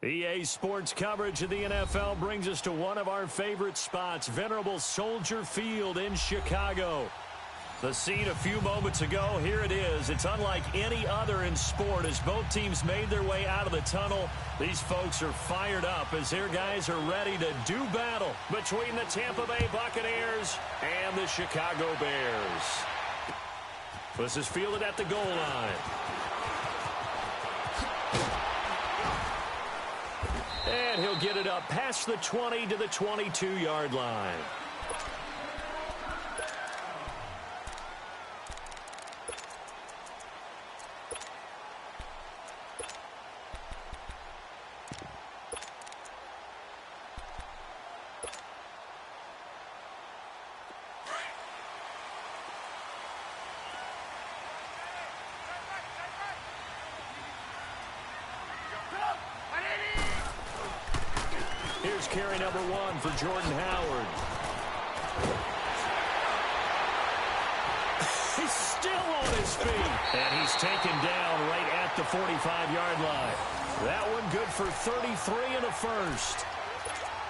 EA Sports coverage of the NFL brings us to one of our favorite spots, venerable Soldier Field in Chicago. The scene a few moments ago, here it is. It's unlike any other in sport as both teams made their way out of the tunnel. These folks are fired up as their guys are ready to do battle between the Tampa Bay Buccaneers and the Chicago Bears. This is fielded at the goal line. And he'll get it up past the 20 to the 22-yard line. Here's carry number 1 for Jordan Howard. He's still on his feet. And he's taken down right at the 45-yard line. That one good for 33 in the first.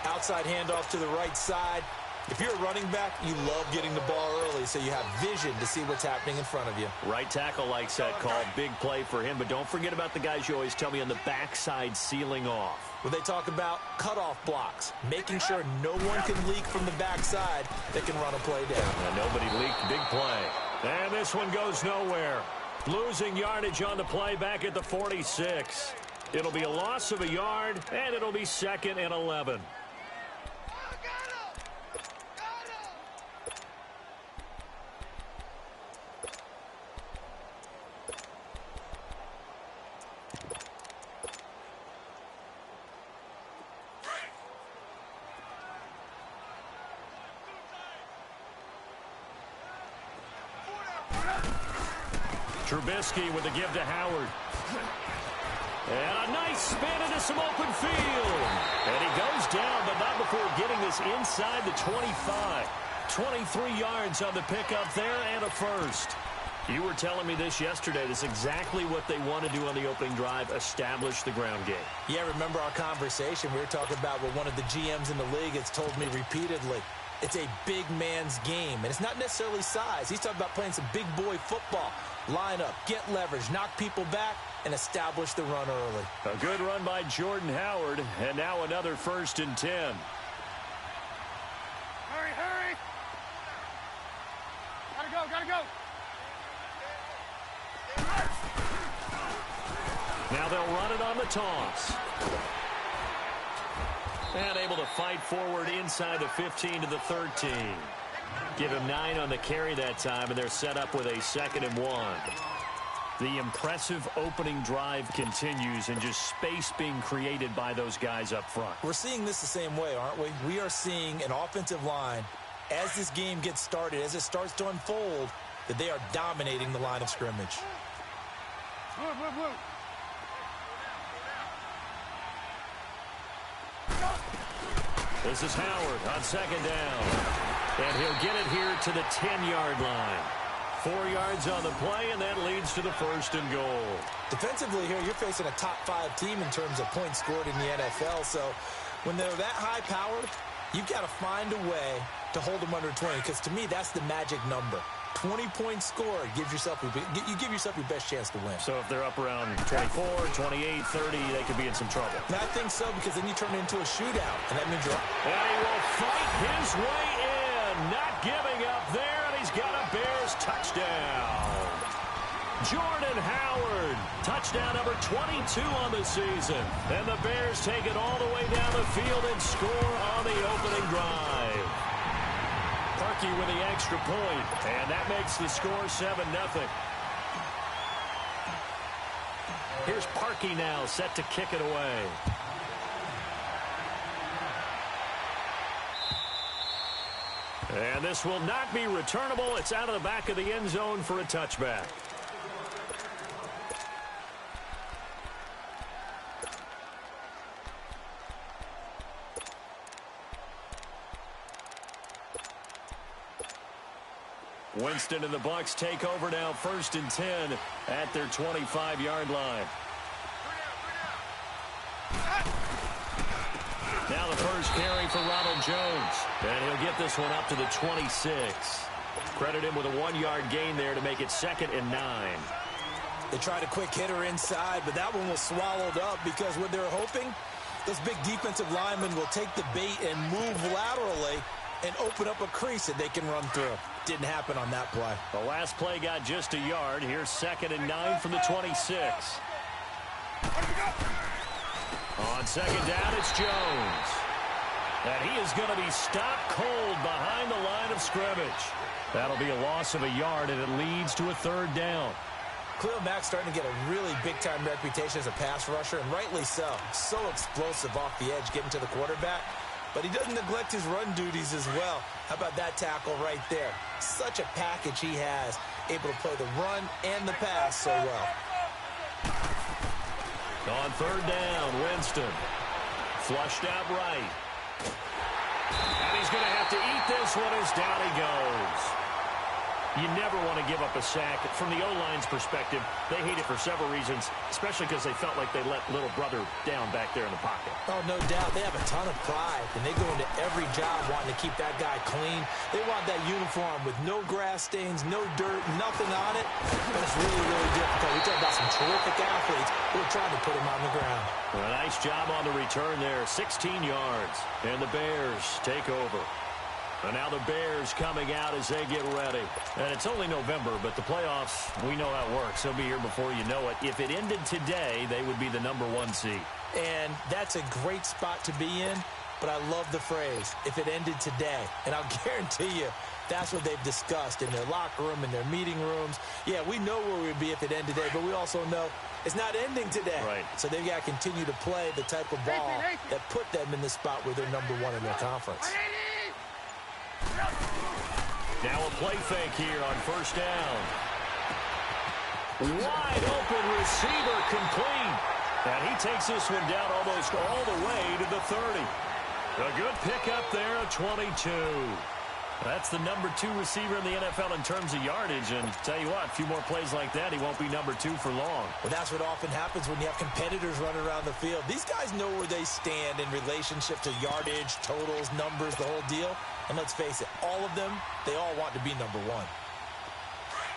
Outside handoff to the right side. If you're a running back, you love getting the ball early so you have vision to see what's happening in front of you. Right tackle likes that call. Big play for him. But don't forget about the guys you always tell me on the backside sealing off. When they talk about cutoff blocks, making sure no one can leak from the backside that can run a play down. And nobody leaked. Big play. And this one goes nowhere. Losing yardage on the play back at the 46. It'll be a loss of a yard, and it'll be 2nd and 11. Trubisky with a give to Howard. And a nice spin into some open field. And he goes down, but not before getting this inside the 25. 23 yards on the pickup there and a first. You were telling me this yesterday. This is exactly what they want to do on the opening drive, establish the ground game. Yeah, remember our conversation? We were talking about what one of the GMs in the league has told me repeatedly. It's a big man's game, and it's not necessarily size. He's talking about playing some big boy football. Line up, get leverage, knock people back, and establish the run early. A good run by Jordan Howard, and now another 1st and 10. Hurry, hurry! Gotta go, gotta go! Now they'll run it on the toss. And able to fight forward inside the 15 to the 13. Give him 9 on the carry that time, and they're set up with a 2nd and 1. The impressive opening drive continues, and just space being created by those guys up front. We're seeing this the same way, aren't we? We are seeing an offensive line, as this game gets started, as it starts to unfold, that they are dominating the line of scrimmage. This is Howard on 2nd down. And he'll get it here to the 10-yard line. 4 yards on the play, and that leads to the 1st and goal. Defensively here, you're facing a top-5 team in terms of points scored in the NFL. So when they're that high-powered, you've got to find a way to hold them under 20. Because to me, that's the magic number. 20 points scored gives yourself you give yourself your best chance to win. So if they're up around 24, 28, 30, they could be in some trouble. And I think so, because then you turn it into a shootout, and that means you're up. And he will fight his way in, not giving up there, and he's got a Bears touchdown. Jordan Howard, touchdown number 22 on the season. And the Bears take it all the way down the field and score on the opening drive. Parkey with the extra point, and that makes the score 7-0. Here's Parkey now, set to kick it away. And this will not be returnable. It's out of the back of the end zone for a touchback. Winston and the Bucs take over now, 1st and 10 at their 25-yard line. Aaron Jones. And he'll get this one up to the 26. Credit him with a 1-yard gain there to make it 2nd and 9. They tried a quick hitter inside, but that one was swallowed up because what they're hoping, those big defensive linemen will take the bait and move laterally and open up a crease that they can run through. Didn't happen on that play. The last play got just a yard. Here's 2nd and 9 from the 26. On 2nd down, it's Jones. And he is going to be stopped cold behind the line of scrimmage. That'll be a loss of a yard, and it leads to a 3rd down. Khalil Mack's starting to get a really big-time reputation as a pass rusher, and rightly so. So explosive off the edge, getting to the quarterback. But he doesn't neglect his run duties as well. How about that tackle right there? Such a package he has, able to play the run and the pass so well. On 3rd down, Winston. Flushed out right. And he's going to have to eat this one as down he goes. You never want to give up a sack. From the O-line's perspective, they hate it for several reasons, especially because they felt like they let little brother down back there in the pocket. Oh, no doubt. They have a ton of pride, and they go into every job wanting to keep that guy clean. They want that uniform with no grass stains, no dirt, nothing on it. But it's really, really difficult. We talk about some terrific athletes who are trying to put him on the ground. Well, a nice job on the return there, 16 yards. And the Bears take over. And now the Bears coming out as they get ready. And it's only November, but the playoffs, we know how it works. They'll be here before you know it. If it ended today, they would be the #1 seed. And that's a great spot to be in, but I love the phrase, if it ended today. And I'll guarantee you, that's what they've discussed in their locker room, in their meeting rooms. Yeah, we know where we'd be if it ended today, but we also know it's not ending today. Right. So they've got to continue to play the type of ball that put them in the spot where they're #1 in their conference. Now a play fake here on 1st down. Wide open receiver complete. And he takes this one down almost all the way to the 30. A good pickup there, a 22. That's the #2 receiver in the NFL in terms of yardage. And tell you what, a few more plays like that, he won't be #2 for long. Well, that's what often happens when you have competitors running around the field. These guys know where they stand in relationship to yardage, totals, numbers, the whole deal. And let's face it, all of them, they all want to be #1.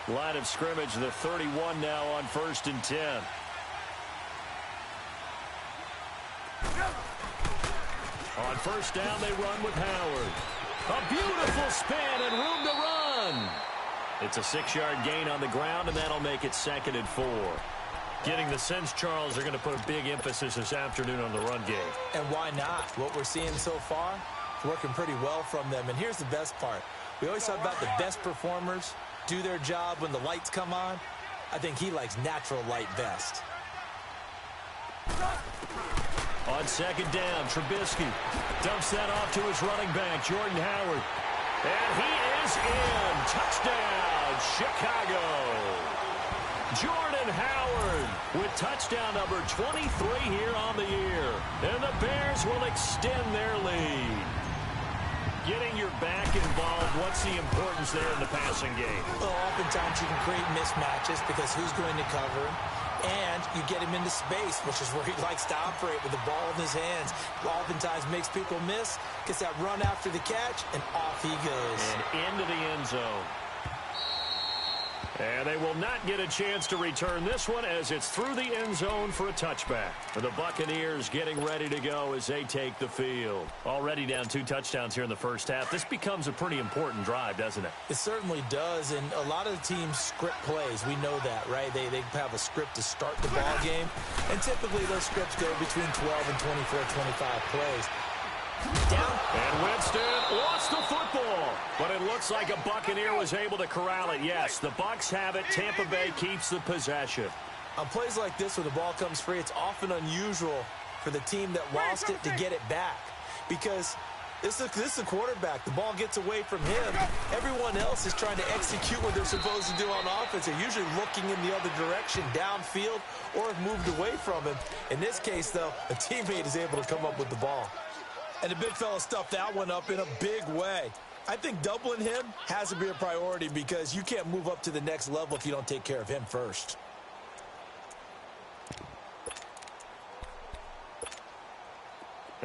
Line of scrimmage, the 31 now on 1st and 10. On 1st down, they run with Howard. A beautiful spin and room to run. It's a 6-yard gain on the ground, and that'll make it 2nd and 4. Getting the sense, Charles, they're going to put a big emphasis this afternoon on the run game. And why not? What we're seeing so far, working pretty well from them. And here's the best part. We always talk about the best performers do their job when the lights come on. I think he likes natural light best. On 2nd down, Trubisky dumps that off to his running back, Jordan Howard. And he is in. Touchdown, Chicago. Jordan Howard with touchdown number 23 here on the year. And the Bears will extend their lead. Getting your back involved, what's the importance there in the passing game? Well, oftentimes you can create mismatches because who's going to cover him? And you get him into space, which is where he likes to operate with the ball in his hands. Oftentimes makes people miss, gets that run after the catch, and off he goes. And into the end zone. And they will not get a chance to return this one as it's through the end zone for a touchback. The Buccaneers getting ready to go as they take the field. Already down 2 touchdowns here in the first half. This becomes a pretty important drive, doesn't it? It certainly does, and a lot of the teams script plays. We know that, right? They have a script to start the ball game, and typically those scripts go between 12 and 24, 25 plays. Down. And Winston lost the football. But it looks like a Buccaneer was able to corral it. Yes, the Bucs have it. Tampa Bay keeps the possession. On plays like this where the ball comes free, it's often unusual for the team that lost it to get it back. Because this is a quarterback. The ball gets away from him. Everyone else is trying to execute what they're supposed to do on offense. They're usually looking in the other direction, downfield, or have moved away from him. In this case, though, a teammate is able to come up with the ball. And the big fella stuffed that one up in a big way. I think doubling him has to be a priority because you can't move up to the next level if you don't take care of him first.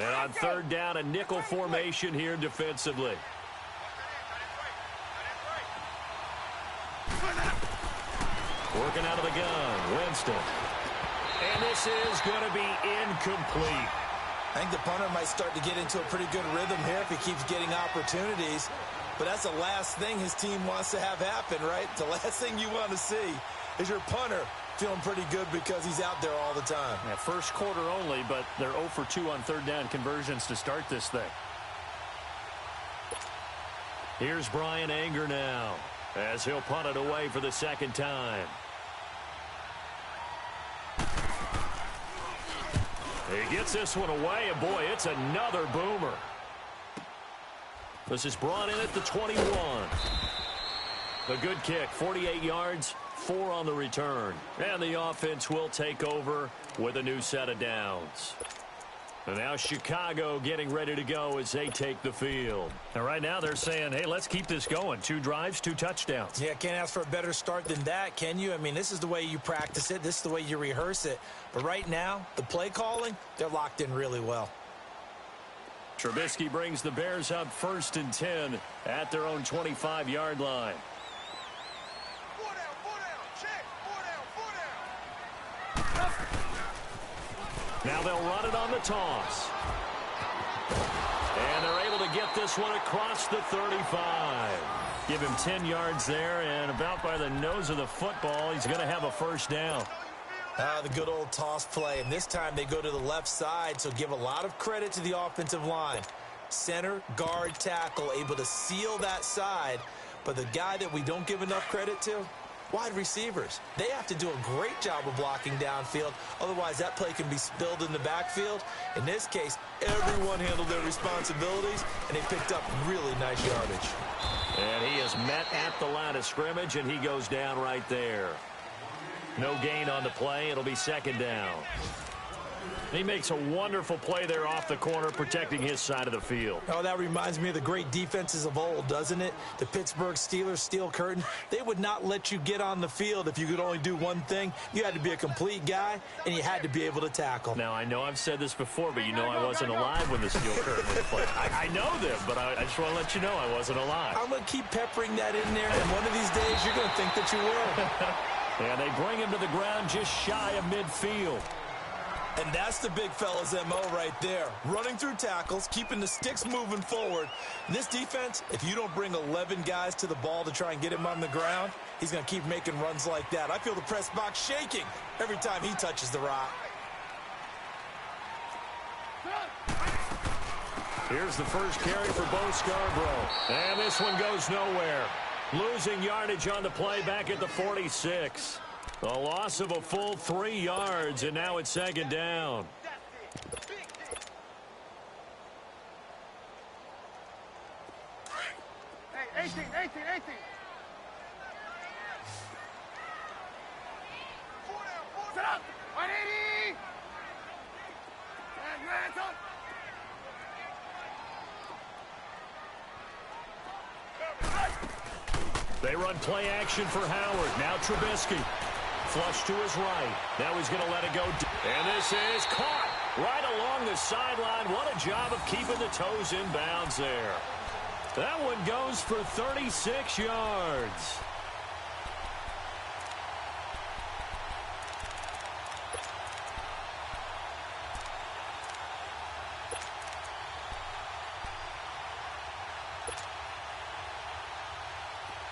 And on third down, a nickel formation here defensively. Working out of the gun, Winston. And this is going to be incomplete. I think the punter might start to get into a pretty good rhythm here if he keeps getting opportunities. But that's the last thing his team wants to have happen, right? The last thing you want to see is your punter feeling pretty good because he's out there all the time. Yeah, first quarter only, but they're 0 for 2 on third down conversions to start this thing. Here's Brian Anger now as he'll punt it away for the second time. He gets this one away, and boy, it's another boomer. This is brought in at the 21. A good kick, 48 yards, 4 on the return. And the offense will take over with a new set of downs. And now Chicago getting ready to go as they take the field. And right now they're saying, hey, let's keep this going. 2 drives, 2 touchdowns. Yeah, can't ask for a better start than that, can you? I mean, this is the way you practice it. This is the way you rehearse it. But right now, the play calling, they're locked in really well. Trubisky brings the Bears up 1st and 10 at their own 25-yard line. Now they'll run it on the toss. And they're able to get this one across the 35. Give him 10 yards there, and about by the nose of the football, he's going to have a first down. The good old toss play, and this time they go to the left side, so give a lot of credit to the offensive line. Center, guard, tackle, able to seal that side, but the guy that we don't give enough credit to, wide receivers. They have to do a great job of blocking downfield, otherwise that play can be spilled in the backfield. In this case, everyone handled their responsibilities, and they picked up really nice yardage. And he is met at the line of scrimmage, and he goes down right there. No gain on the play. It'll be second down. He makes a wonderful play there off the corner, protecting his side of the field. Oh, that reminds me of the great defenses of old, doesn't it? The Pittsburgh Steelers steel curtain. They would not let you get on the field if you could only do one thing. You had to be a complete guy, and you had to be able to tackle. Now, I know I've said this before, but you know I wasn't alive when the steel curtain was played. I know them, but I just want to let you know I wasn't alive. I'm going to keep peppering that in there, and one of these days you're going to think that you were. And they bring him to the ground just shy of midfield. And that's the big fella's MO right there. Running through tackles, keeping the sticks moving forward. In this defense, if you don't bring 11 guys to the ball to try and get him on the ground, he's going to keep making runs like that. I feel the press box shaking every time he touches the rock. Here's the first carry for Bo Scarborough. And this one goes nowhere. Losing yardage on the play back at the 46. A loss of a full 3 yards, and now it's second down. Hey, 18. Set up. 180. Hands up. They run play action for Howard. Now Trubisky. Flush to his right. Now he's going to let it go. And this is caught right along the sideline. What a job of keeping the toes in bounds there. That one goes for 36 yards.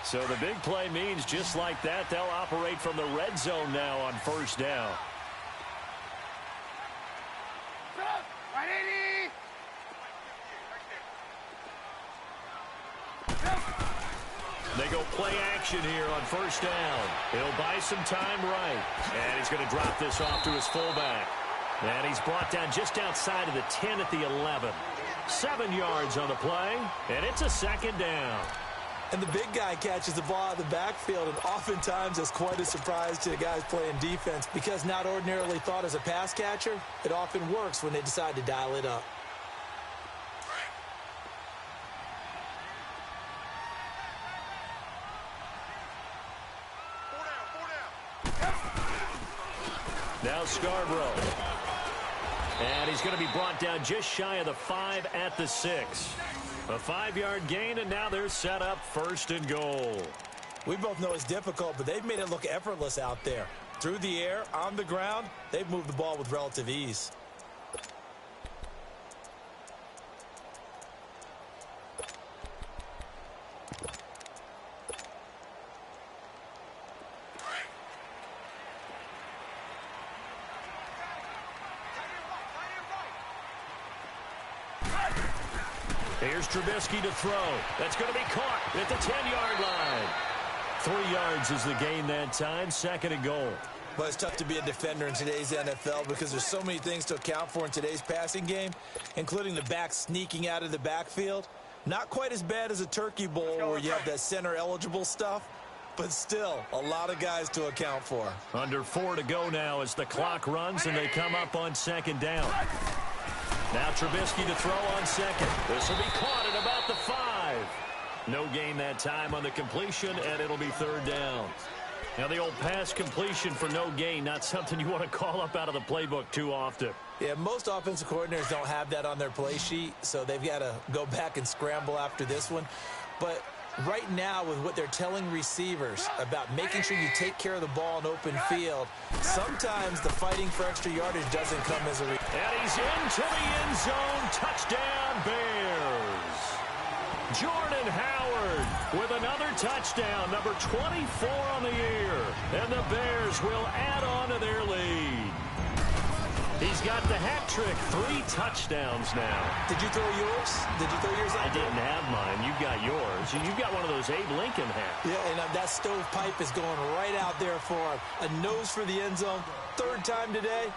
So the big play means just like that, they'll operate from the red zone now on first down. They go play action here on first down. He'll buy some time right. And he's going to drop this off to his fullback. And he's brought down just outside of the 10 at the 11. 7 yards on the play, and it's a second down. And the big guy catches the ball out of the backfield, and oftentimes that's quite a surprise to the guys playing defense because not ordinarily thought as a pass catcher, it often works when they decide to dial it up. Now Scarborough. And he's going to be brought down just shy of the 5 at the 6. A 5-yard gain, and now they're set up 1st and goal. We both know it's difficult, but they've made it look effortless out there. Through the air, on the ground, they've moved the ball with relative ease. Here's Trubisky to throw. That's going to be caught at the 10-yard line. 3 yards is the gain that time, 2nd and goal. But it's tough to be a defender in today's NFL because there's so many things to account for in today's passing game, including the back sneaking out of the backfield. Not quite as bad as a turkey bowl where you have that center-eligible stuff, but still a lot of guys to account for. Under 4 to go now as the clock runs and they come up on 2nd down. Now Trubisky to throw on 2nd. This will be caught at about the 5. No gain that time on the completion, and it'll be 3rd down. Now the old pass completion for no gain, not something you want to call up out of the playbook too often. Yeah, most offensive coordinators don't have that on their play sheet, so they've got to go back and scramble after this one. But right now, with what they're telling receivers about making sure you take care of the ball in open field, sometimes the fighting for extra yardage doesn't come as a... And he's into the end zone. Touchdown, Bears. Jordan Howard with another touchdown, number 24 on the year. And the Bears will add on to their lead. He's got the hat trick, 3 touchdowns now. Did you throw yours? Did you throw yours out? I didn't have mine. You've got yours. You've got one of those Abe Lincoln hats. Yeah, and that stovepipe is going right out there for him. A nose for the end zone. 3rd time today.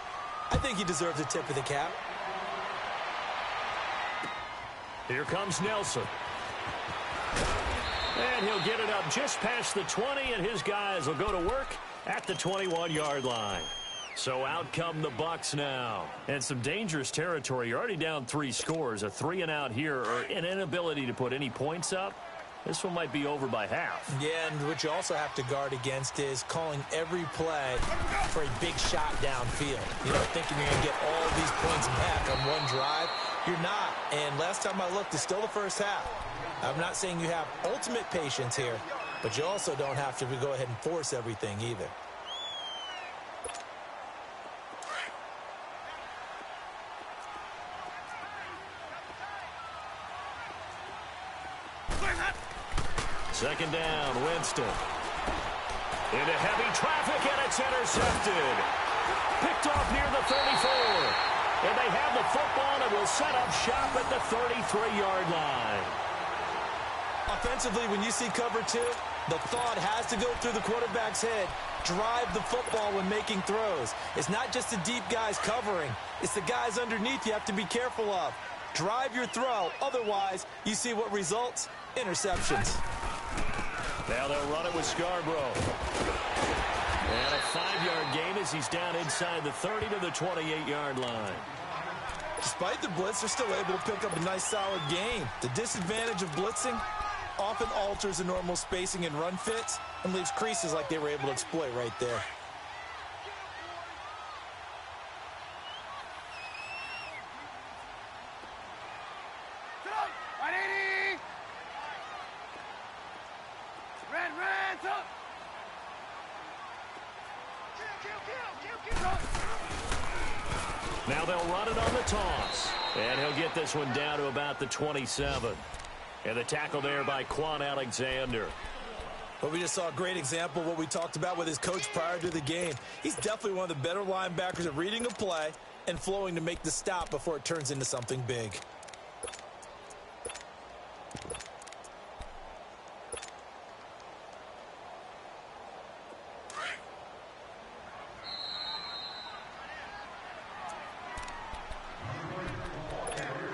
I think he deserves a tip of the cap. Here comes Nelson. And he'll get it up just past the 20, and his guys will go to work at the 21-yard line. So out come the Bucs now. And some dangerous territory. You're already down 3 scores. A 3-and-out here, or an inability to put any points up. This one might be over by half. Yeah, and what you also have to guard against is calling every play for a big shot downfield. You know, thinking you're going to get all these points back on one drive. You're not. And last time I looked, it's still the first half. I'm not saying you have ultimate patience here, but you also don't have to go ahead and force everything either. Second down, Winston. Into heavy traffic, and it's intercepted. Picked off near the 34. And they have the football and will set up shop at the 33-yard line. Offensively, when you see cover 2, the thought has to go through the quarterback's head. Drive the football when making throws. It's not just the deep guys covering. It's the guys underneath you have to be careful of. Drive your throw. Otherwise, you see what results? Interceptions. Now they'll run it with Scarborough. And a 5-yard gain as he's down inside the 30 to the 28-yard line. Despite the blitz, they're still able to pick up a nice, solid gain. The disadvantage of blitzing often alters the normal spacing and run fits and leaves creases like they were able to exploit right there. Now they'll run it on the toss. And he'll get this one down to about the 27. And the tackle there by Quan Alexander. But we just saw a great example of what we talked about with his coach prior to the game. He's definitely one of the better linebackers at reading a play and flowing to make the stop before it turns into something big.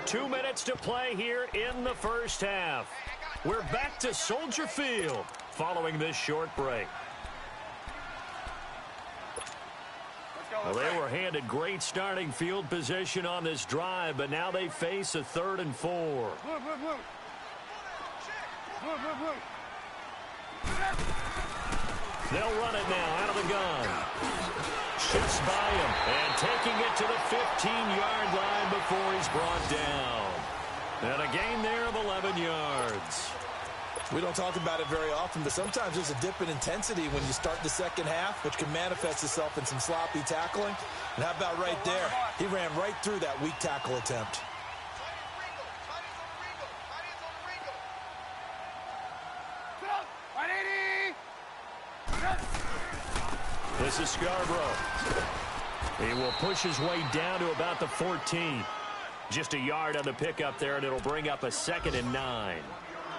Two minutes to play here in the first half. We're back to Soldier Field following this short break. Well, they were handed great starting field position on this drive, but now they face a 3rd and 4. They'll run it now out of the gun. Shifts by him and taking it to the 15-yard line before he's brought down. And a gain there of 11 yards. We don't talk about it very often, but sometimes there's a dip in intensity when you start the second half, which can manifest itself in some sloppy tackling. And how about right there? He ran right through that weak tackle attempt. This is Scarborough. He will push his way down to about the 14. Just a yard on the pickup there, and it'll bring up a 2nd and 9.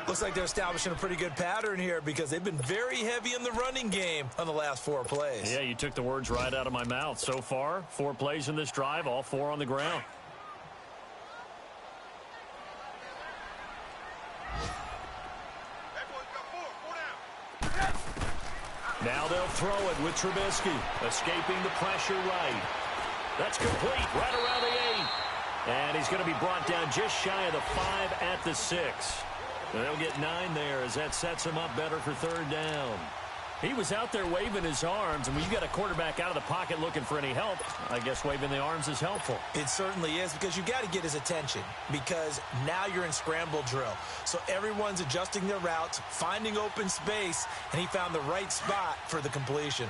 Looks like they're establishing a pretty good pattern here because they've been very heavy in the running game on the last 4 plays. Yeah, you took the words right out of my mouth. So far, 4 plays in this drive, all 4 on the ground. Now they'll throw it with Trubisky, escaping the pressure right. That's complete, right around the 8. And he's going to be brought down just shy of the 5 at the 6. They'll get 9 there as that sets him up better for 3rd down. He was out there waving his arms, and when you got a quarterback out of the pocket looking for any help, I guess waving the arms is helpful. It certainly is, because you got to get his attention, because now you're in scramble drill. So everyone's adjusting their routes, finding open space, and he found the right spot for the completion.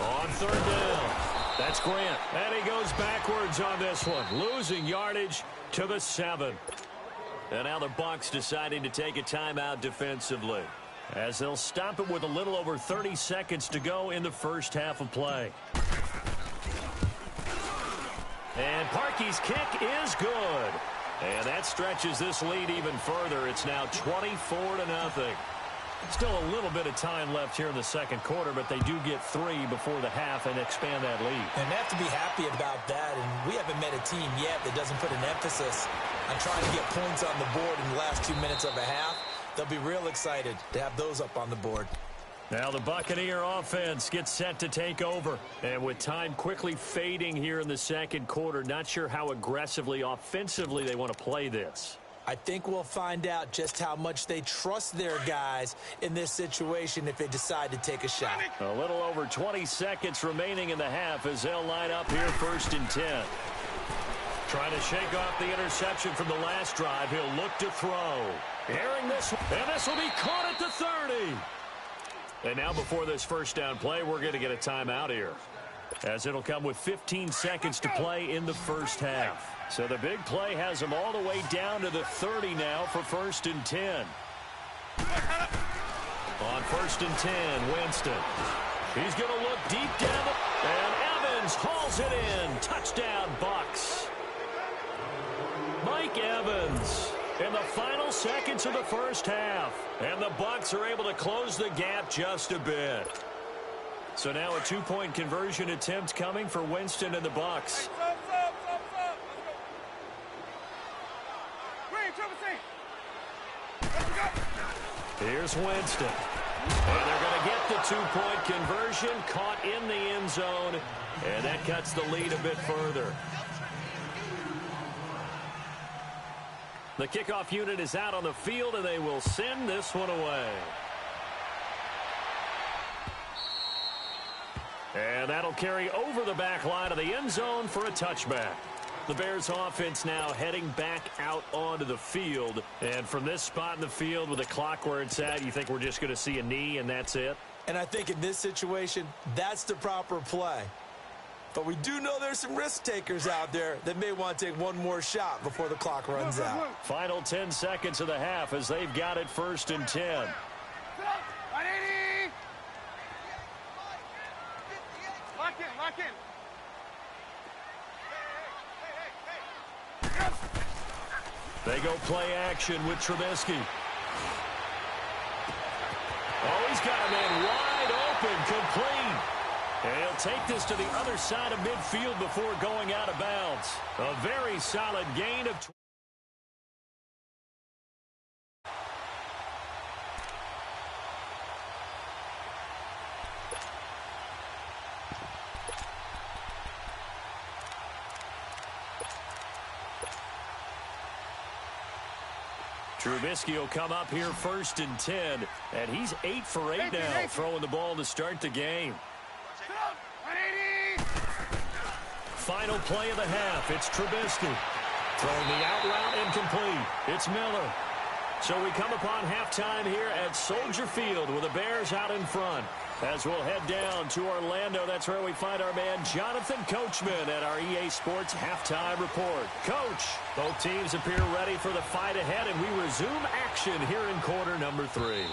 On 3rd down, that's Grant. And he goes backwards on this one, losing yardage to the 7. And now the Bucs deciding to take a timeout defensively, as they'll stop it with a little over 30 seconds to go in the first half of play. And Parkey's kick is good. And that stretches this lead even further. It's now 24-0. Still a little bit of time left here in the second quarter, but they do get 3 before the half and expand that lead. And they have to be happy about that, and we haven't met a team yet that doesn't put an emphasis on trying to get points on the board in the last 2 minutes of a half. They'll be real excited to have those up on the board. Now the Buccaneer offense gets set to take over. And with time quickly fading here in the second quarter, not sure how aggressively, offensively they want to play this. I think we'll find out just how much they trust their guys in this situation if they decide to take a shot. A little over 20 seconds remaining in the half as they'll line up here 1st and 10. Trying to shake off the interception from the last drive. He'll look to throw. Airing this one, and this will be caught at the 30. And now before this first down play, we're going to get a timeout here, as it'll come with 15 seconds to play in the first half. So the big play has them all the way down to the 30 now for 1st and 10. On 1st and 10, Winston. He's going to look deep down, and Evans hauls it in. Touchdown, Bucs. Mike Evans in the final seconds of the first half. And the Bucs are able to close the gap just a bit. So now a 2-point conversion attempt coming for Winston and the Bucs. Here's Winston. And they're going to get the 2-point conversion, caught in the end zone, and that cuts the lead a bit further. The kickoff unit is out on the field, and they will send this one away. And that'll carry over the back line of the end zone for a touchback. The Bears offense now heading back out onto the field. And from this spot in the field with the clock where it's at, you think we're just going to see a knee and that's it? And I think in this situation, that's the proper play. But we do know there's some risk takers out there that may want to take one more shot before the clock runs out. Final 10 seconds of the half as they've got it 1st and 10. Lock in. They go play action with Trubisky. Oh, he's got a man wide open, complete. And he'll take this to the other side of midfield before going out of bounds. A very solid gain of 20. Trubisky will come up here 1st and 10, and he's 8 for 8 now, throwing the ball to start the game. Final play of the half. It's Trubisky. Throwing the out route incomplete. It's Miller. So we come upon halftime here at Soldier Field with the Bears out in front. As we'll head down to Orlando, that's where we find our man Jonathan Coachman at our EA Sports Halftime Report. Coach, both teams appear ready for the fight ahead, and we resume action here in quarter number 3.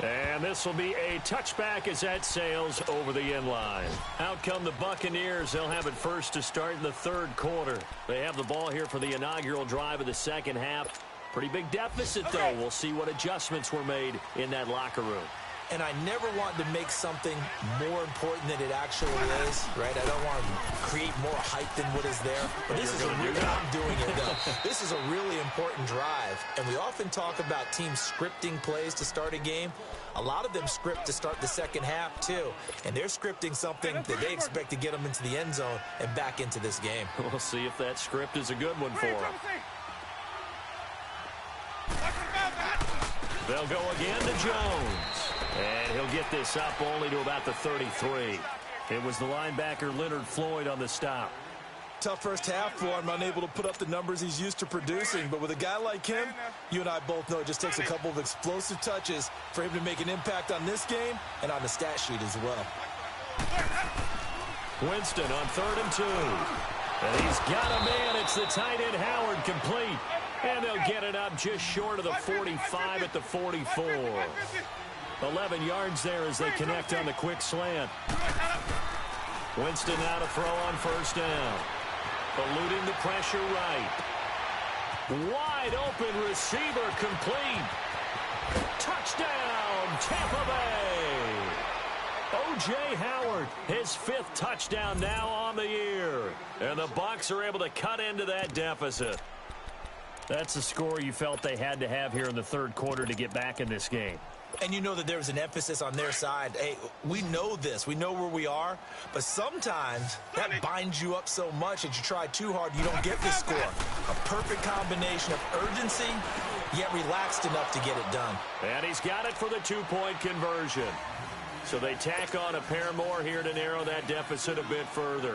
And this will be a touchback as that sails over the end line. Out come the Buccaneers. They'll have it first to start in the 3rd quarter. They have the ball here for the inaugural drive of the second half. Pretty big deficit, though. We'll see what adjustments were made in that locker room. And I never want to make something more important than it actually is, right? I don't want to create more hype than what is there. But this is a really, I'm doing it, though. This is a really important drive. And we often talk about teams scripting plays to start a game. A lot of them script to start the second half, too. And they're scripting something that they expect to get them into the end zone and back into this game. We'll see if that script is a good one for them. They'll go again to Jones. And he'll get this up only to about the 33. It was the linebacker Leonard Floyd on the stop. Tough first half for him, unable to put up the numbers he's used to producing. But with a guy like him, you and I both know it just takes a couple of explosive touches for him to make an impact on this game and on the stat sheet as well. Winston on 3rd and 2. And he's got a man. It's the tight end Howard, complete. And they'll get it up just short of the 45 at the 44. 11 yards there as they connect on the quick slant. Winston now to throw on 1st down. Eluding the pressure right. Wide open receiver, complete. Touchdown, Tampa Bay. O.J. Howard, his 5th touchdown now on the year. And the Bucs are able to cut into that deficit. That's the score you felt they had to have here in the 3rd quarter to get back in this game. And you know that there was an emphasis on their side. Hey, we know this. We know where we are. But sometimes that binds you up so much that you try too hard, you don't get the score. A perfect combination of urgency, yet relaxed enough to get it done. And he's got it for the 2-point conversion. So they tack on a pair more here to narrow that deficit a bit further.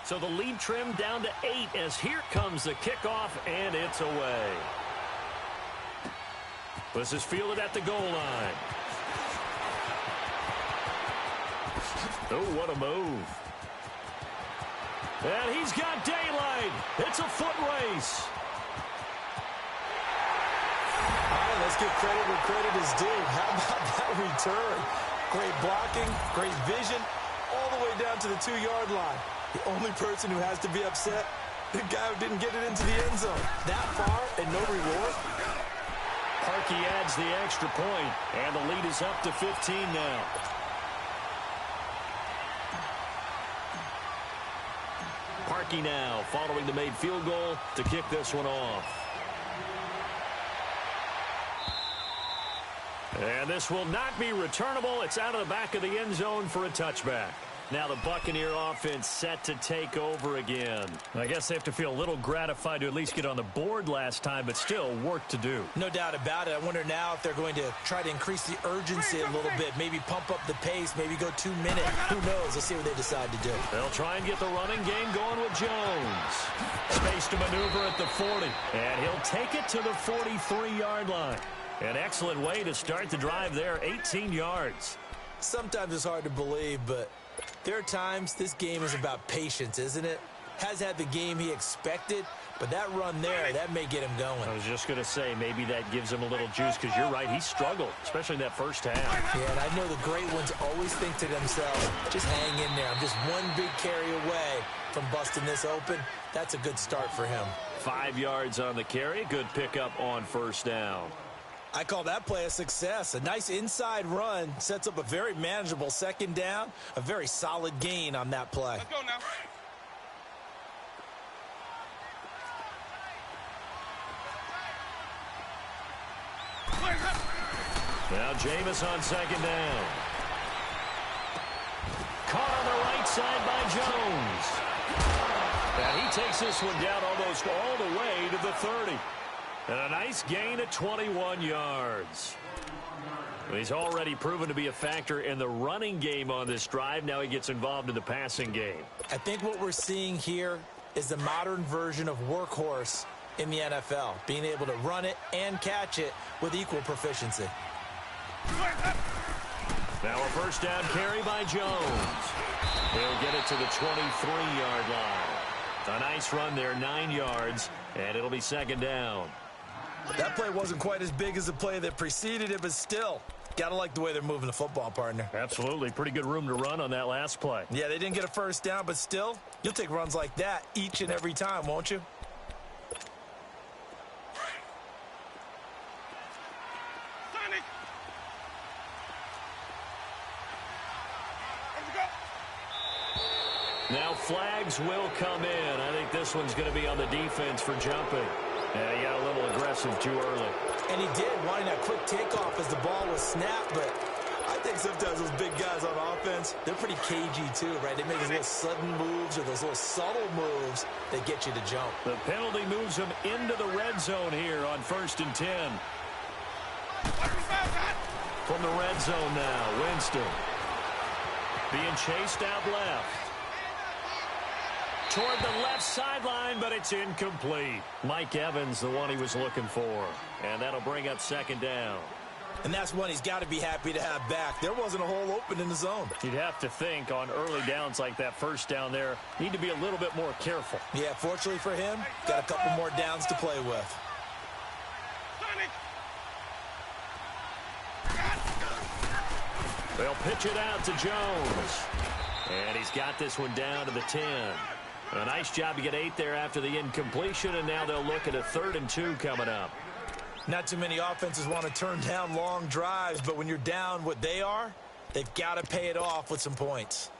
So the lead trimmed down to 8 as here comes the kickoff, and it's away. This is fielded at the goal line. Oh, what a move. And he's got daylight. It's a foot race. All right, let's give credit where credit is due. How about that return? Great blocking, great vision, all the way down to the 2-yard line. The only person who has to be upset, the guy who didn't get it into the end zone. That far and no reward. Parkey adds the extra point, and the lead is up to 15 now. Parkey now following the made field goal to kick this one off. And this will not be returnable. It's out of the back of the end zone for a touchback. Now the Buccaneer offense set to take over again. I guess they have to feel a little gratified to at least get on the board last time, but still work to do. No doubt about it. I wonder now if they're going to try to increase the urgency a little bit, maybe pump up the pace, maybe go 2 minutes. Who knows? Let's see what they decide to do. They'll try and get the running game going with Jones. Space to maneuver at the 40, and he'll take it to the 43-yard line. An excellent way to start the drive there, 18 yards. Sometimes it's hard to believe, but there are times this game is about patience, isn't it? Has had the game he expected, but that run there, that may get him going. I was just going to say, maybe that gives him a little juice, because you're right, he struggled, especially in that first half. Yeah, and I know the great ones always think to themselves, just hang in there. I'm just one big carry away from busting this open. That's a good start for him. 5 yards on the carry, good pickup on first down. I call that play a success. A nice inside run sets up a very manageable second down. A very solid gain on that play. Let's go now. Now Jameis on second down. Caught on the right side by Jones. And he takes this one down almost all the way to the 30. And a nice gain of 21 yards. He's already proven to be a factor in the running game on this drive. Now he gets involved in the passing game. I think what we're seeing here is the modern version of workhorse in the NFL, being able to run it and catch it with equal proficiency. Now a first down carry by Jones. He'll get it to the 23-yard line. A nice run there, 9 yards, and it'll be second down. That play wasn't quite as big as the play that preceded it, but still, got to like the way they're moving the football, partner. Absolutely. Pretty good room to run on that last play. Yeah, they didn't get a first down, but still, you'll take runs like that each and every time, won't you? Now flags will come in. I think this one's going to be on the defense for jumping. Yeah, he got a little aggressive too early. And he did, wanting that quick takeoff as the ball was snapped, but I think sometimes those big guys on offense, they're pretty cagey too, right? They make those little sudden moves or those little subtle moves that get you to jump. The penalty moves him into the red zone here on 1st and 10. From the red zone now, Winston. Being chased out left. Toward the left sideline, but it's incomplete. Mike Evans, the one he was looking for. And that'll bring up second down. And that's one he's got to be happy to have back. There wasn't a hole open in the zone. You'd have to think on early downs like that first down there, need to be a little bit more careful. Yeah, fortunately for him, got a couple more downs to play with. They'll pitch it out to Jones. And he's got this one down to the 10. A nice job to get 8 there after the incompletion, and now they'll look at a 3rd and 2 coming up. Not too many offenses want to turn down long drives, but when you're down what they are, they've got to pay it off with some points.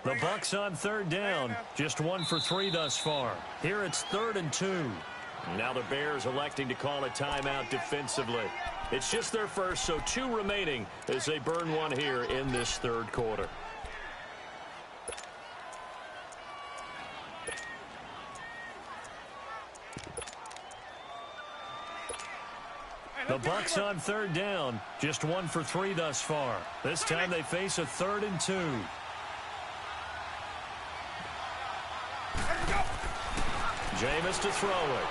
The Bucs on 3rd down, just 1 for 3 thus far. Here it's 3rd and 2. Now the Bears electing to call a timeout defensively. It's just their first, so 2 remaining as they burn one here in this 3rd quarter. The Bucs on 3rd down, just 1 for 3 thus far. This time they face a 3rd and 2. Jameis to throw it.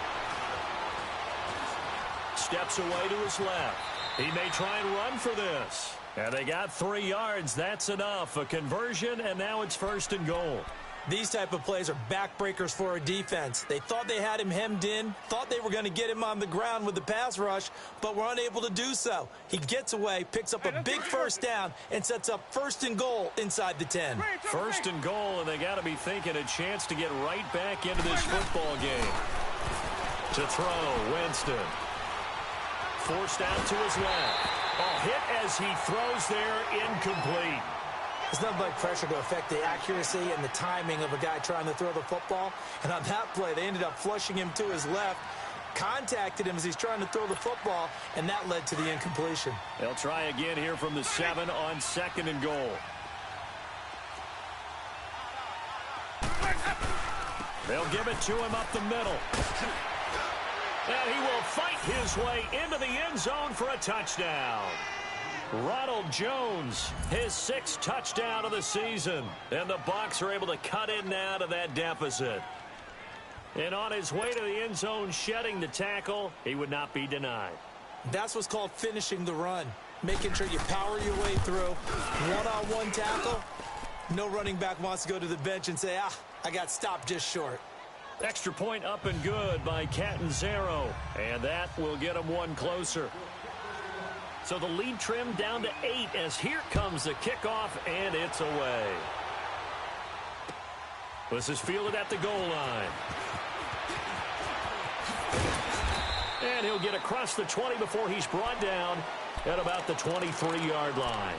Steps away to his left. He may try and run for this. And they got 3 yards. That's enough. A conversion, and now it's 1st and goal. These type of plays are backbreakers for a defense. They thought they had him hemmed in, thought they were going to get him on the ground with the pass rush, but were unable to do so. He gets away, picks up a big first down, and sets up 1st and goal inside the 10. 1st and goal, and they got to be thinking a chance to get right back into this football game. To throw, Winston. Forced out to his left. A hit as he throws there, incomplete. It's nothing like pressure to affect the accuracy and the timing of a guy trying to throw the football. And on that play, they ended up flushing him to his left, contacted him as he's trying to throw the football, and that led to the incompletion. They'll try again here from the 7 on 2nd and goal. They'll give it to him up the middle. And he will fight his way into the end zone for a touchdown. Ronald Jones, his 6th touchdown of the season. And the Bucs are able to cut in now to that deficit. And on his way to the end zone, shedding the tackle, he would not be denied. That's what's called finishing the run. Making sure you power your way through. One-on-one tackle. No running back wants to go to the bench and say, I got stopped just short. Extra point up and good by Catanzaro. And that will get him one closer. So the lead trimmed down to 8 as here comes the kickoff, and it's away. This is fielded at the goal line. And he'll get across the 20 before he's brought down at about the 23-yard line.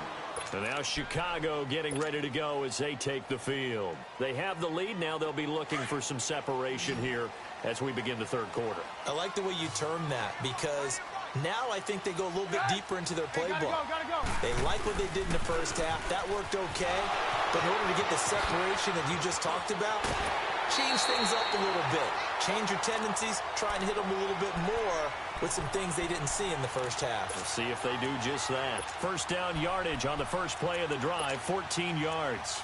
And now Chicago getting ready to go as they take the field. They have the lead. Now they'll be looking for some separation here as we begin the 3rd quarter. I like the way you term that because now I think they go a little bit deeper into their playbook. Gotta go. They like what they did in the first half. That worked okay. But in order to get the separation that you just talked about, change things up a little bit. Change your tendencies, try and hit them a little bit more with some things they didn't see in the first half. We'll see if they do just that. First down yardage on the first play of the drive, 14 yards.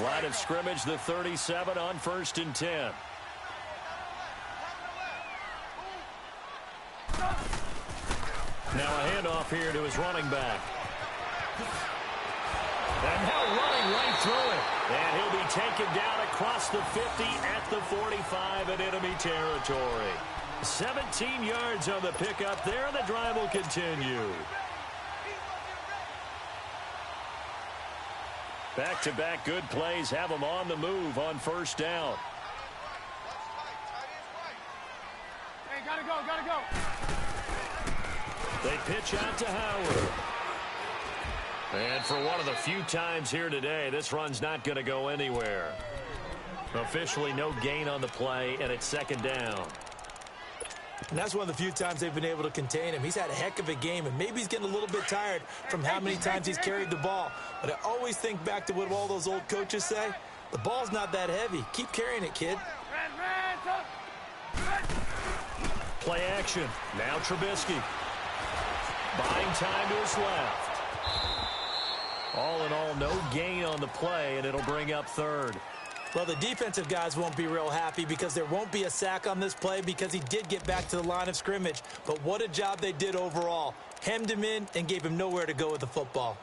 Line of scrimmage, the 37 on 1st and 10. Now a handoff here to his running back. And now running right through it. And he'll be taken down across the 50 at the 45 in enemy territory. 17 yards on the pickup there, and the drive will continue. Back-to-back good plays have them on the move on first down. Hey, gotta go. They pitch out to Howard. And for one of the few times here today, this run's not going to go anywhere. Officially no gain on the play, and it's second down. And that's one of the few times they've been able to contain him. He's had a heck of a game, and maybe he's getting a little bit tired from how many times he's carried the ball. But I always think back to what all those old coaches say. The ball's not that heavy. Keep carrying it, kid. Play action. Now Trubisky. Buying time to his left. All in all, no gain on the play, and it'll bring up third. Well, the defensive guys won't be real happy because there won't be a sack on this play because he did get back to the line of scrimmage. But what a job they did overall. Hemmed him in and gave him nowhere to go with the football.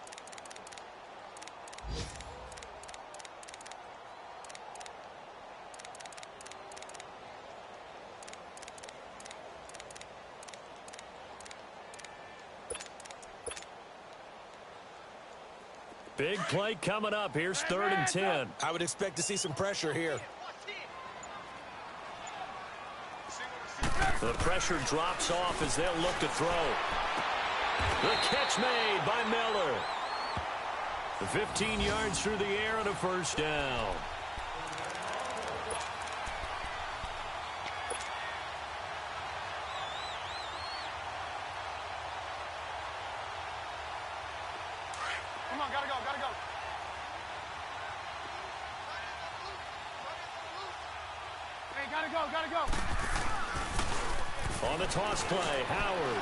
Big play coming up. Here's 3rd and 10. I would expect to see some pressure here. The pressure drops off as they'll look to throw. The catch made by Miller. 15 yards through the air and a first down. Come on, gotta go. Hey, gotta go. On the toss play, Howard.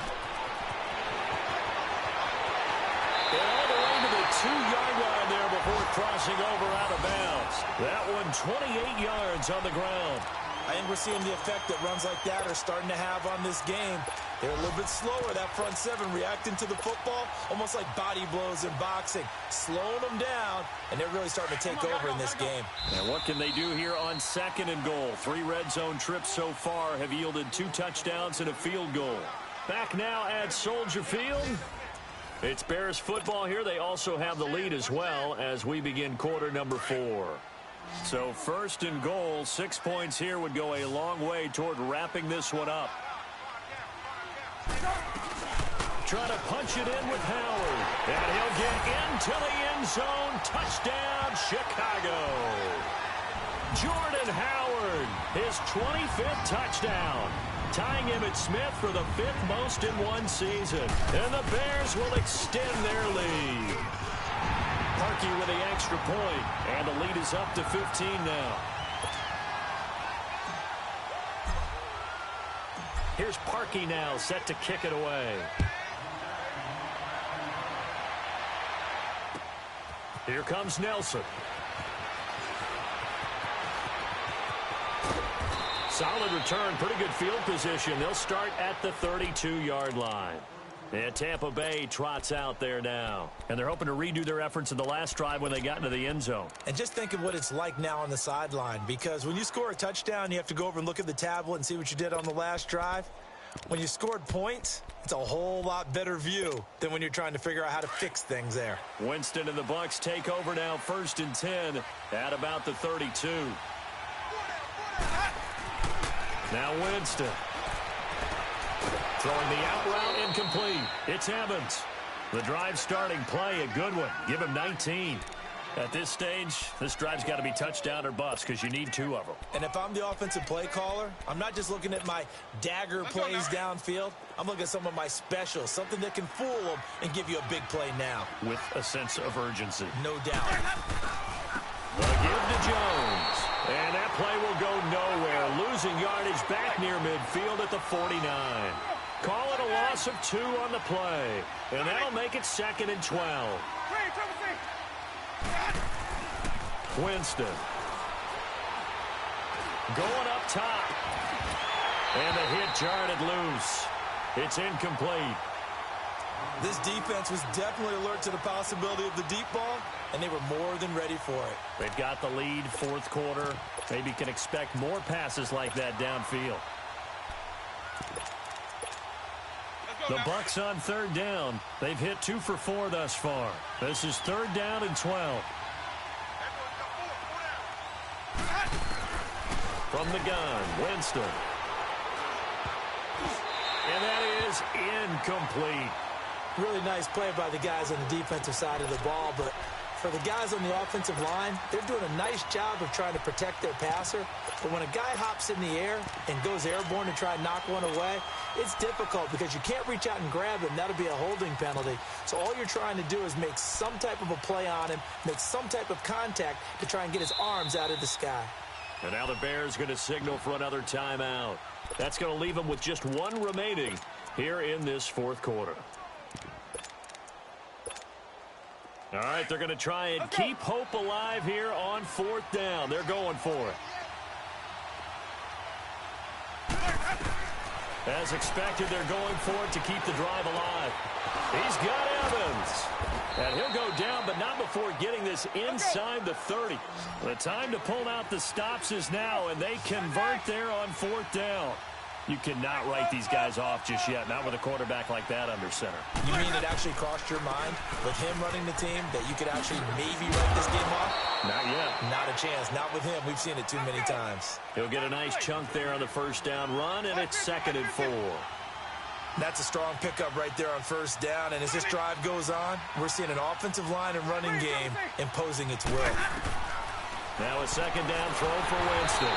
And all the way to the 2-yard line there before crossing over out of bounds. That one 28 yards on the ground. I think we're seeing the effect that runs like that are starting to have on this game. They're a little bit slower, that front seven, reacting to the football, almost like body blows in boxing, slowing them down, and they're really starting to take over in this game. And what can they do here on 2nd and goal? 3 red zone trips so far have yielded 2 touchdowns and a field goal. Back now at Soldier Field. It's Bears football here. They also have the lead as well as we begin quarter number 4. So 1st and goal, 6 points here would go a long way toward wrapping this one up. Trying to punch it in with Howard. And he'll get into the end zone. Touchdown, Chicago. Jordan Howard, his 25th touchdown. Tying Emmitt Smith for the 5th most in one season. And the Bears will extend their lead. Parkey with the extra point. And the lead is up to 15 now. Here's Parkey now, set to kick it away. Here comes Nelson. Solid return, pretty good field position. They'll start at the 32-yard line. And Tampa Bay trots out there now. And they're hoping to redo their efforts in the last drive when they got into the end zone. And just think of what it's like now on the sideline, because when you score a touchdown, you have to go over and look at the tablet and see what you did on the last drive. When you scored points, it's a whole lot better view than when you're trying to figure out how to fix things there. Winston and the Bucs take over now, 1st and 10 at about the 32. Now Winston. Throwing the out route incomplete. It's Evans. The drive starting play, a good one. Give him 19. At this stage, this drive's got to be touchdown or bust because you need 2 of them. And if I'm the offensive play caller, I'm not just looking at my dagger plays downfield. I'm looking at some of my specials, something that can fool them and give you a big play now. With a sense of urgency. No doubt. The give to Jones. And that play will go nowhere. Losing yardage back near midfield at the 49. Call it a loss of 2 on the play. And that'll make it 2nd and 12. Winston. Going up top. And the hit jarred it loose. It's incomplete. This defense was definitely alert to the possibility of the deep ball, and they were more than ready for it. They've got the lead, 4th quarter. Maybe can expect more passes like that downfield. The Bucs on 3rd down. They've hit 2 for 4 thus far. This is 3rd down and 12. From the gun, Winston. And that is incomplete. Really nice play by the guys on the defensive side of the ball, but for the guys on the offensive line, they're doing a nice job of trying to protect their passer. But when a guy hops in the air and goes airborne to try and knock one away, it's difficult because you can't reach out and grab him. That'll be a holding penalty. So all you're trying to do is make some type of a play on him, make some type of contact to try and get his arms out of the sky. And now the Bears going to signal for another timeout. That's going to leave them with just 1 remaining here in this 4th quarter. All right, they're going to try and keep hope alive here on 4th down. They're going for it. As expected, they're going for it to keep the drive alive. He's got Evans. And he'll go down, but not before getting this inside the 30. The time to pull out the stops is now, and they convert there on 4th down. You cannot write these guys off just yet, not with a quarterback like that under center. You mean it actually crossed your mind with him running the team that you could actually maybe write this game off? Not yet. Not a chance. Not with him. We've seen it too many times. He'll get a nice chunk there on the 1st down run, and it's 2nd and 4. That's a strong pickup right there on 1st down, and as this drive goes on, we're seeing an offensive line and running game imposing its will. Now a 2nd down throw for Winston.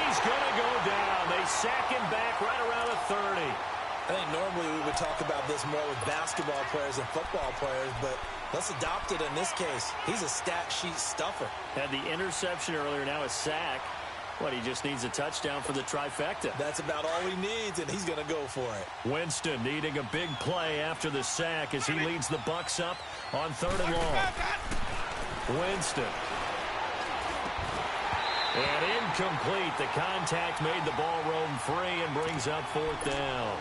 He's going to go down. They sack him back right around the 30. I think normally we would talk about this more with basketball players and football players, but let's adopt it in this case. He's a stat sheet stuffer. Had the interception earlier, now a sack. What, he just needs a touchdown for the trifecta. That's about all he needs, and he's going to go for it. Winston needing a big play after the sack as he leads the Bucs up on 3rd and long. Winston. And incomplete. The contact made the ball roam free and brings up 4th down.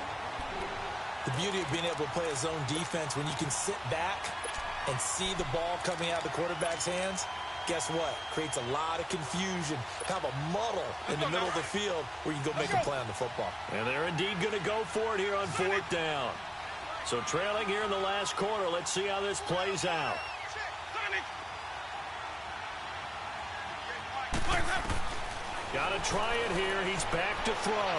The beauty of being able to play a zone defense when you can sit back and see the ball coming out of the quarterback's hands, guess what? Creates a lot of confusion, kind of a muddle in the middle of the field where you can go make a play on the football. And they're indeed going to go for it here on 4th down. So trailing here in the last quarter, let's see how this plays out. Got to try it here. He's back to throw.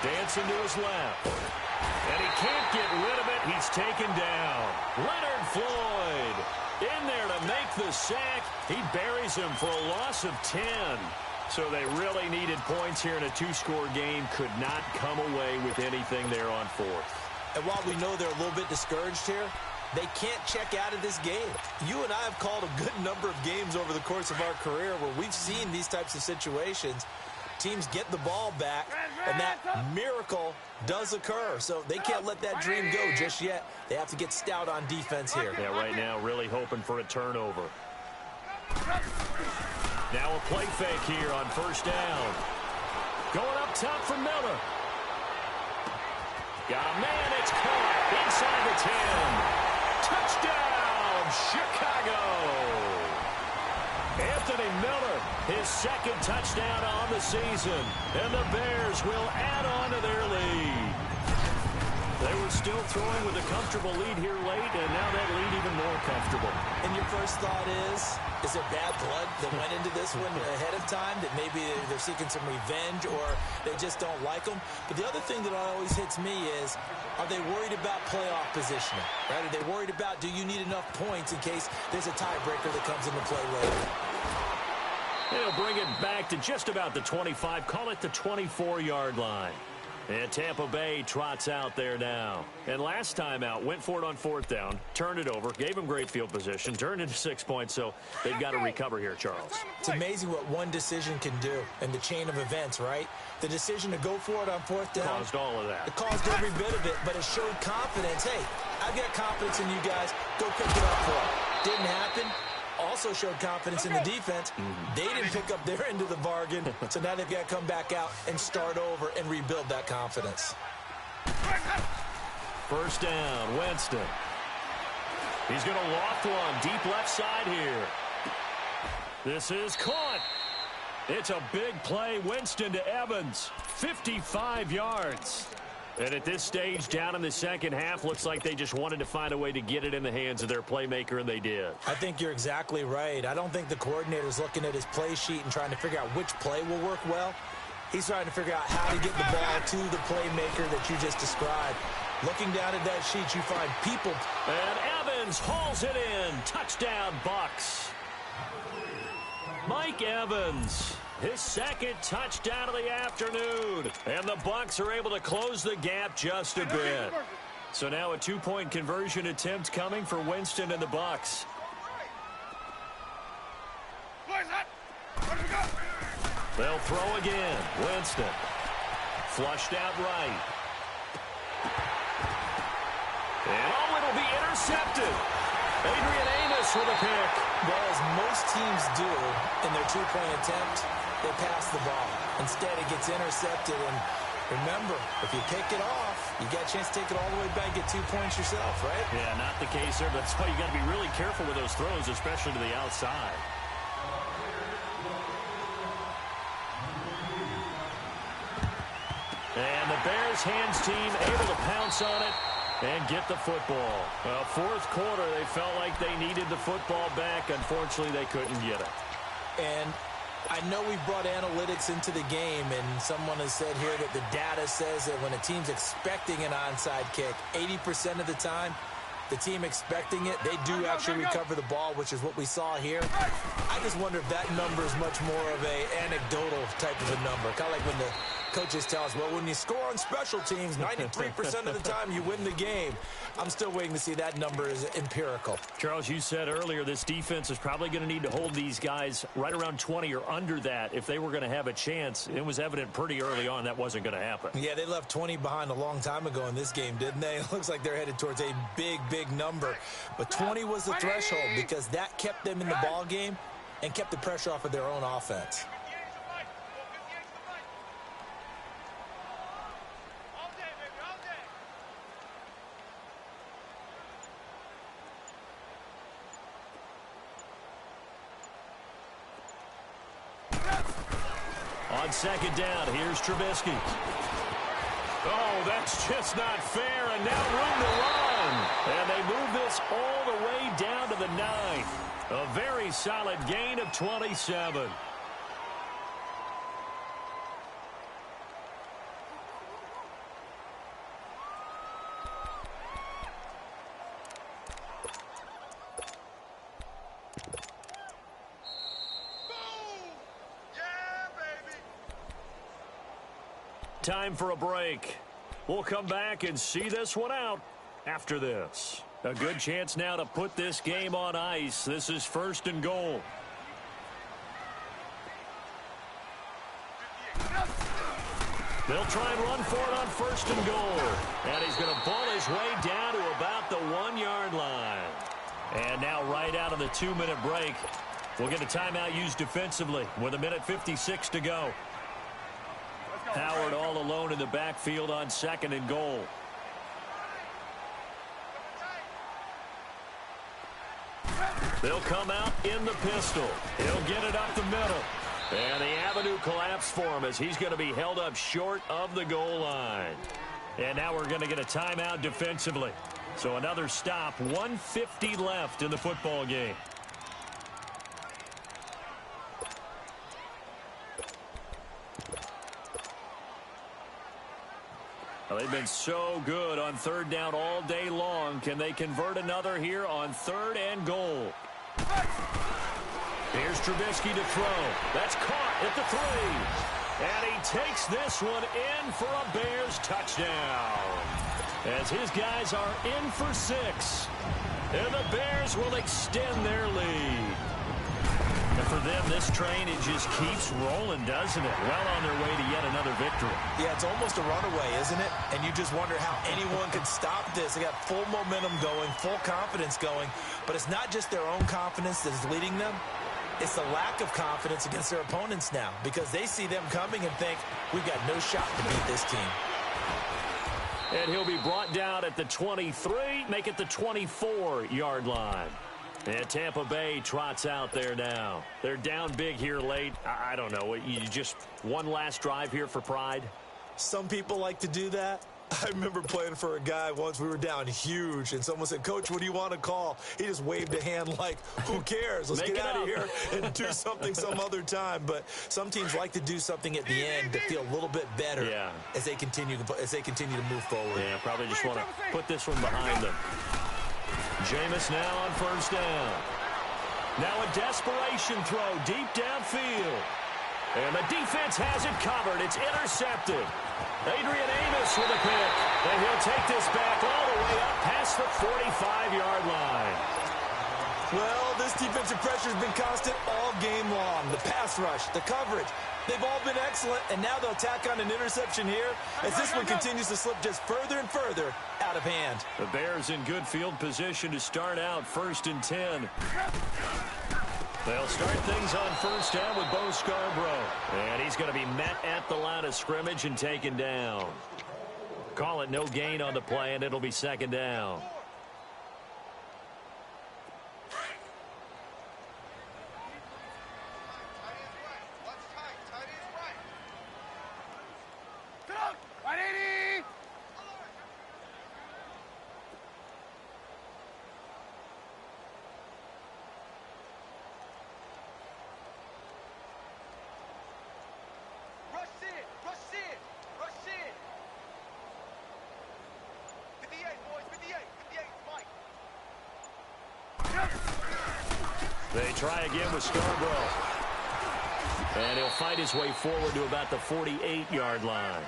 Dancing to his left. And he can't get rid of it. He's taken down. Leonard Floyd in there to make the sack. He buries him for a loss of 10. So they really needed points here in a 2-score game. Could not come away with anything there on 4th. And while we know they're a little bit discouraged here, they can't check out of this game. You and I have called a good number of games over the course of our career where we've seen these types of situations. Teams get the ball back, and that miracle does occur. So they can't let that dream go just yet. They have to get stout on defense here. Yeah, right now really hoping for a turnover. Now a play fake here on 1st down. Going up top for Miller. Got a man, it's caught inside the 10. Touchdown, Chicago! Anthony Miller, his 2nd touchdown on the season, and the Bears will add on to their lead. They were still throwing with a comfortable lead here late, and now that lead even more comfortable. And your first thought is there bad blood that went into this one ahead of time, that maybe they're seeking some revenge or they just don't like them? But the other thing that always hits me is, are they worried about playoff positioning? Right? Are they worried about, do you need enough points in case there's a tiebreaker that comes into play later? They'll bring it back to just about the 25, call it the 24-yard line. And Tampa Bay trots out there now. And last time out, went for it on fourth down, turned it over, gave them great field position, turned into 6 points, so they've got to recover here, Charles. It's amazing what one decision can do in the chain of events, right? The decision to go for it on fourth down. Caused all of that. It caused every bit of it, but it showed confidence. Hey, I've got confidence in you guys. Go pick it up for it. Didn't happen. Also showed confidence in the defense. They didn't pick up their end of the bargain, so now they've got to come back out and start over and rebuild that confidence. First down, Winston. He's going to loft one deep left side here. This is caught. It's a big play. Winston to Evans, 55 yards. And at this stage, down in the second half, looks like they just wanted to find a way to get it in the hands of their playmaker, and they did. I think you're exactly right. I don't think the coordinator's looking at his play sheet and trying to figure out which play will work well. He's trying to figure out how to get the ball to the playmaker that you just described. Looking down at that sheet, you find people. And Evans hauls it in. Touchdown, Bucs. Mike Evans, his second touchdown of the afternoon. And the Bucs are able to close the gap just a bit. So now a two-point conversion attempt coming for Winston and the Bucs. They'll throw again. Winston. Flushed out right. And oh, it'll be intercepted. Adrian Amos with a pick. Well, as most teams do in their two-point attempt, they pass the ball. Instead, it gets intercepted. And remember, if you kick it off, you got a chance to take it all the way back, get 2 points yourself, right? Yeah, not the case there. But that's why you got to be really careful with those throws, especially to the outside. And the Bears hands team able to pounce on it and get the football. Well, fourth quarter, they felt like they needed the football back. Unfortunately, they couldn't get it. And I know we've brought analytics into the game, and someone has said here that the data says that when a team's expecting an onside kick, 80% of the time, the team expecting it, they do actually recover the ball, which is what we saw here. I just wonder if that number is much more of an anecdotal type of a number. Kind of like when the coaches tell us, well, when you score on special teams, 93% of the time you win the game. I'm still waiting to see that number is empirical. Charles, you said earlier this defense is probably going to need to hold these guys right around 20 or under that if they were going to have a chance. It was evident pretty early on that wasn't going to happen. Yeah, they left 20 behind a long time ago in this game, didn't they? It looks like they're headed towards a big, big number. But 20 was the threshold because that kept them in the ball game and kept the pressure off of their own offense. On second down, here's Trubisky. Oh, that's just not fair, and now room to run. And they move this all the way down to the 9. A very solid gain of 27. Time for a break. We'll come back and see this one out after this. A good chance now to put this game on ice. This is first and goal. They'll try and run for it on first and goal. And he's going to ball his way down to about the 1-yard line. And now right out of the 2-minute break, we'll get a timeout used defensively with 1:56 to go. Howard all alone in the backfield on second and goal. They'll come out in the pistol. He'll get it up the middle. And the avenue collapsed for him as he's going to be held up short of the goal line. And now we're going to get a timeout defensively. So another stop, 1:50 left in the football game. Well, they've been so good on third down all day long. Can they convert another here on 3rd and goal? Here's Trubisky to throw. That's caught at the 3. And he takes this one in for a Bears touchdown. As his guys are in for 6. And the Bears will extend their lead. And for them, this train, it just keeps rolling, doesn't it? Well on their way to yet another victory. Yeah, it's almost a runaway, isn't it? And you just wonder how anyone could stop this. They got full momentum going, full confidence going. But it's not just their own confidence that is leading them. It's the lack of confidence against their opponents now, because they see them coming and think, we've got no shot to beat this team. And he'll be brought down at the 23, make it the 24-yard line. And Tampa Bay trots out there now. They're down big here late. I don't know. You just one last drive here for pride? Some people like to do that. I remember playing for a guy once. We were down huge, and someone said, Coach, what do you want to call? He just waved a hand like, who cares? Let's get out of here and do something some other time. But some teams like to do something at the end to feel a little bit better as they continue to move forward. Yeah, probably just want to put this one behind them. Jameis now on 1st down. Now a desperation throw deep downfield. And the defense has it covered. It's intercepted. Adrian Amos with a pick. And he'll take this back all the way up past the 45-yard line. Well, this defensive pressure has been constant all game long. The pass rush, the coverage, they've all been excellent. And now they'll tack on an interception here as this one continues to slip just further and further out of hand. The Bears in good field position to start out 1st and 10. They'll start things on 1st down with Bo Scarborough. And he's going to be met at the line of scrimmage and taken down. Call it no gain on the play, and it'll be 2nd down. They try again with Scarborough. And he'll fight his way forward to about the 48-yard line.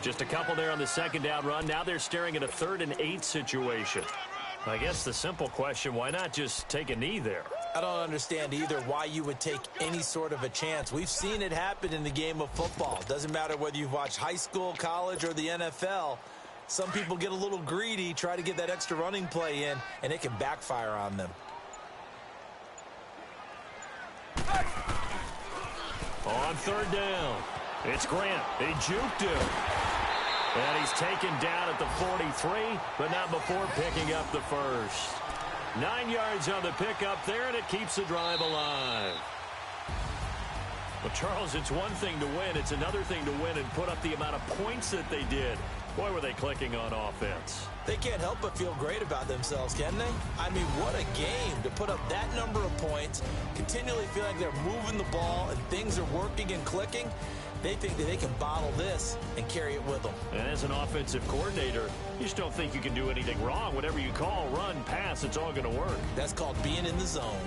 Just a couple there on the 2nd down run. Now they're staring at a 3rd and 8 situation. I guess the simple question, why not just take a knee there? I don't understand either why you would take any sort of a chance. We've seen it happen in the game of football. Doesn't matter whether you've watched high school, college, or the NFL. Some people get a little greedy, try to get that extra running play in, and it can backfire on them. On 3rd down, it's Grant. He juked him. And he's taken down at the 43, but not before picking up the 1st. 9 yards on the pickup there, and it keeps the drive alive. Well, Charles, it's one thing to win. It's another thing to win and put up the amount of points that they did. Boy, were they clicking on offense. They can't help but feel great about themselves, can they? I mean, what a game to put up that number of points, continually feel like they're moving the ball and things are working and clicking. They think that they can bottle this and carry it with them. And as an offensive coordinator, you just don't think you can do anything wrong. Whatever you call, run, pass, it's all going to work. That's called being in the zone.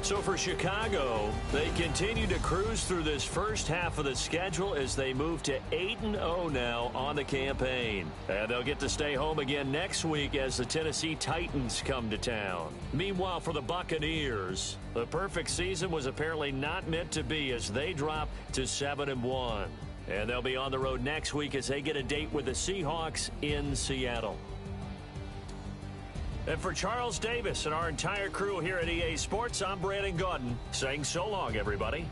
So for Chicago, they continue to cruise through this first half of the schedule as they move to 8-0 now on the campaign. And they'll get to stay home again next week as the Tennessee Titans come to town. Meanwhile, for the Buccaneers, the perfect season was apparently not meant to be as they drop to 7-1. And they'll be on the road next week as they get a date with the Seahawks in Seattle. And for Charles Davis and our entire crew here at EA Sports, I'm Brandon Gaudin saying so long, everybody.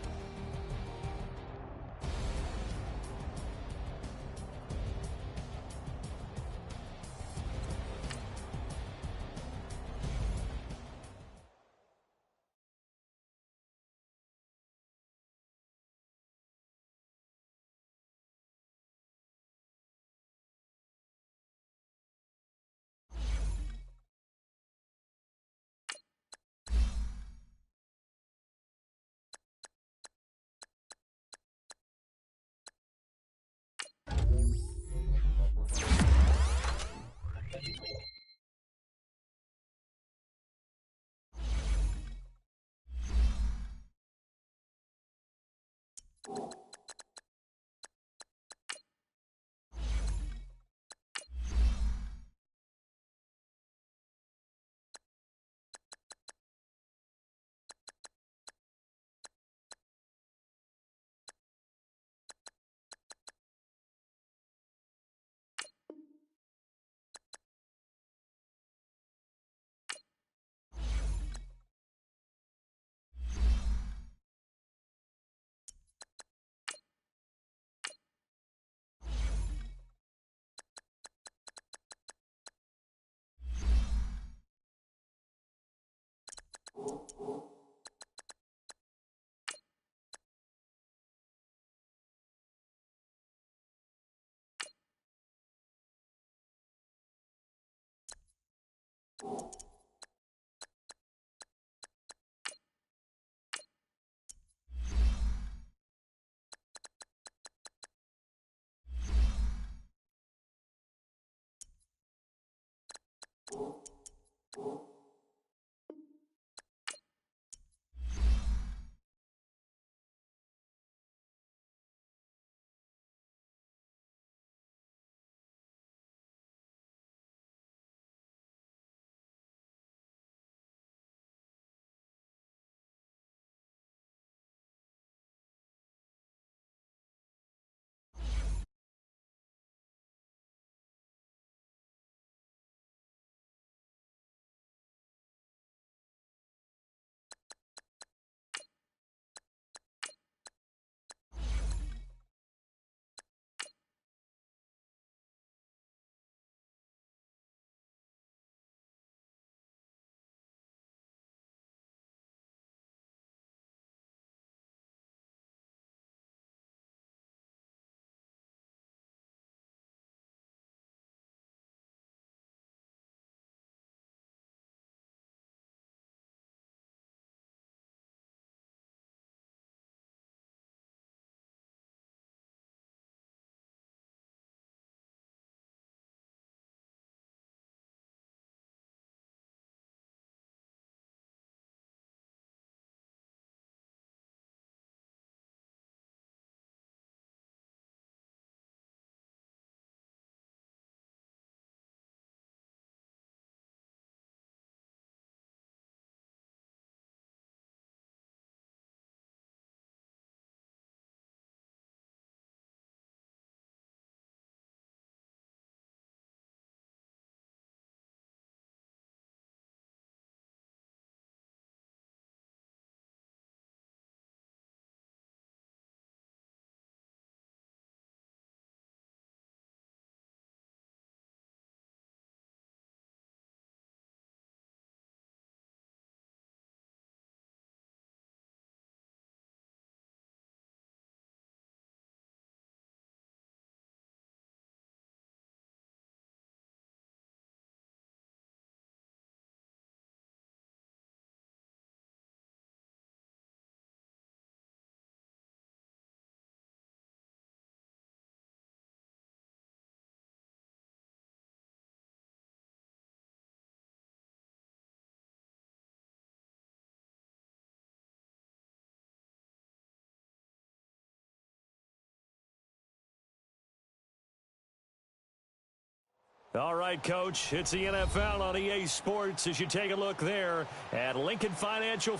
All right, Coach, it's the NFL on EA Sports as you take a look there at Lincoln Financial.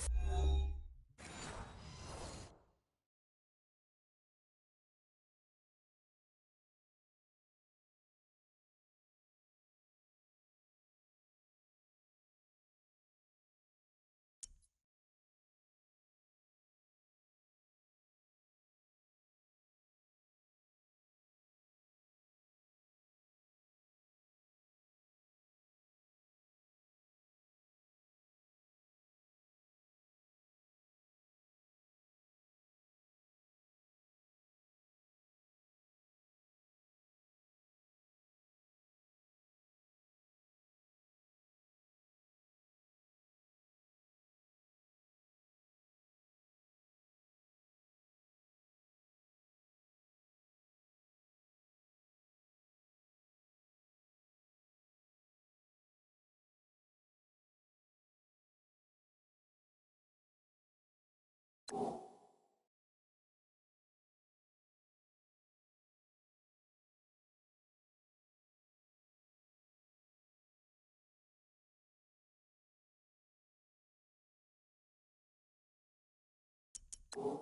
You